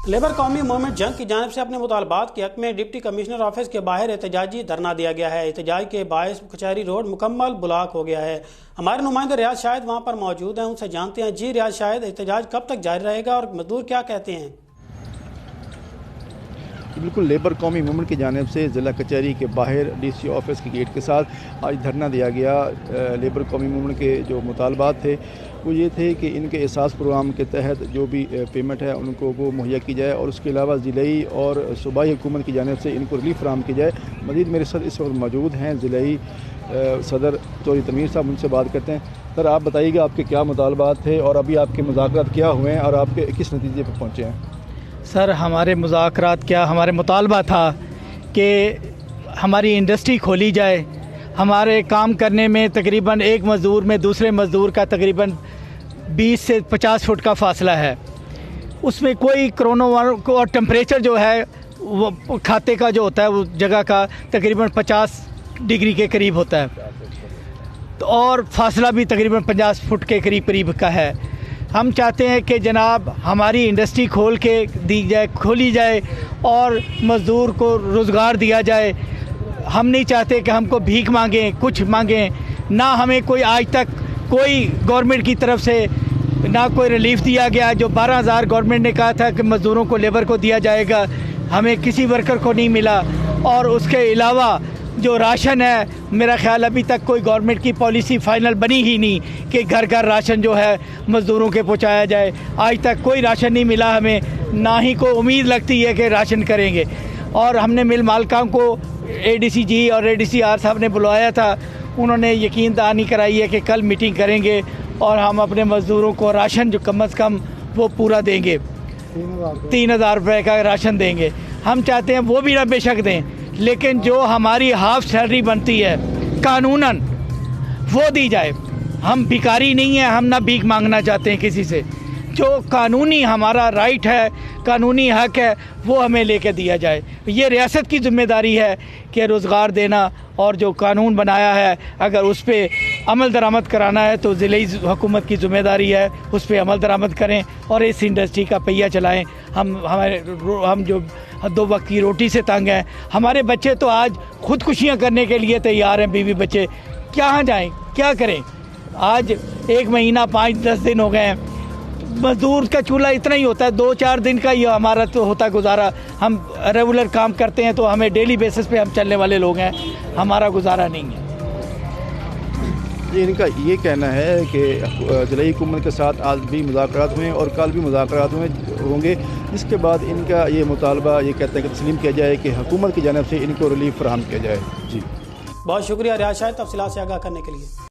Labour कौमी movement जंग की जानिब से अपने मुतालबात के हक में डिप्टी कमिश्नर ऑफिस के बाहर एहतजाजी धरना दिया गया है। एहतजाज के बायस कचहरी रोड मुकम्मल ब्लॉक हो गया है। हमारे नुमाइंदे रियाज शाहिद वहाँ पर मौजूद हैं, उनसे जानते हैं। जी रियाज शाहिद, एहतजाज कब तक जारी रहेगा और मजदूर क्या कहते हैं? बिल्कुल, लेबर कौमी मूवमेंट की जानिब से ज़िला कचहरी के बाहर DC ऑफिस के गेट के साथ आज धरना दिया गया। लेबर कौमी मूवमेंट के जो मुतालबात थे वो ये थे कि इनके एहसास प्रोग्राम के तहत जो भी पेमेंट है उनको वो मुहैया की जाए और उसके अलावा ज़िलाई और सूबाई हुकूमत की जानिब से इनको रिलीफ फराहम की जाए। मज़ीद मेरे साथ इस वक्त मौजूद हैं ज़िलाई सदर चौधरी तनवीर साहब, उनसे बात करते हैं। सर, आप बताइएगा आपके क्या मुतालबात थे और अभी आपके मुज़ाकरात क्या हुए हैं और आपके किस नतीजे पर पहुँचे हैं? सर, हमारे मुज़ाकरात क्या, हमारे मुतालबा था कि हमारी इंडस्ट्री खोली जाए। हमारे काम करने में तकरीबन एक मज़दूर में दूसरे मज़दूर का तकरीबन 20 से 50 फुट का फासला है। उसमें कोई कोरोना और टेम्परेचर जो है वो खाते का जो होता है वो जगह का तकरीबन 50 डिग्री के करीब होता है, तो और फासला भी तकरीबन 50 फुट के करीब का है। हम चाहते हैं कि जनाब हमारी इंडस्ट्री खोली जाए और मज़दूर को रोज़गार दिया जाए। हम नहीं चाहते कि हमको भीख मांगें, कुछ मांगें। ना हमें कोई आज तक कोई गवर्नमेंट की तरफ से ना कोई रिलीफ दिया गया। जो 12,000 गवर्नमेंट ने कहा था कि मज़दूरों को, लेबर को दिया जाएगा, हमें किसी वर्कर को नहीं मिला। और उसके अलावा जो राशन है, मेरा ख़्याल अभी तक कोई गवर्नमेंट की पॉलिसी फ़ाइनल बनी ही नहीं कि घर घर राशन जो है मज़दूरों के पहुंचाया जाए। आज तक कोई राशन नहीं मिला हमें, ना ही कोई उम्मीद लगती है कि राशन करेंगे। और हमने मिल मालिकाओं को ADC जी और ADCR साहब ने बुलवाया था, उन्होंने यकीन दहानी कराई है कि कल मीटिंग करेंगे और हम अपने मज़दूरों को राशन जो कम अज़ कम वो पूरा देंगे, 3,000 रुपये का राशन देंगे। हम चाहते हैं वो भी ना बेशक दें, लेकिन जो हमारी हाफ सैलरी बनती है कानूनन वो दी जाए। हम भिखारी नहीं हैं, हम ना भीख मांगना चाहते हैं किसी से। जो कानूनी हमारा राइट है, कानूनी हक है, वो हमें लेके दिया जाए। ये रियासत की ज़िम्मेदारी है कि रोज़गार देना, और जो कानून बनाया है अगर उस पर अमल दरामद कराना है तो ज़िले हुकूमत की ज़िम्मेदारी है, उस पर अमल दरामद करें और इस इंडस्ट्री का पहिया चलाएं। हम जो 2 वक्त की रोटी से तंग हैं। हमारे बच्चे तो आज खुदकुशियाँ करने के लिए तैयार हैं, बीवी बच्चे कहाँ जाएं, क्या करें? आज 1 महीना 5-10 दिन हो गए हैं। मज़दूर का चूल्हा इतना ही होता है, 2-4 दिन का ही हमारा तो होता गुजारा। हम रेगुलर काम करते हैं तो हमें डेली बेसिस पे हम चलने वाले लोग हैं, हमारा गुजारा नहीं है। इनका ये कहना है कि ज़िला हुकूमत के साथ आज भी मुज़ाकरात हुए और कल भी मुज़ाकरात होंगे, जिसके बाद इनका ये मुतालबा ये कहते हैं कि तस्लीम किया जाए कि हुकूमत की जानिब से इनको रिलीफ फराहम किया जाए। जी, बहुत शुक्रिया रियाज शाहिद, तफसीलात से आगाह करने के लिए।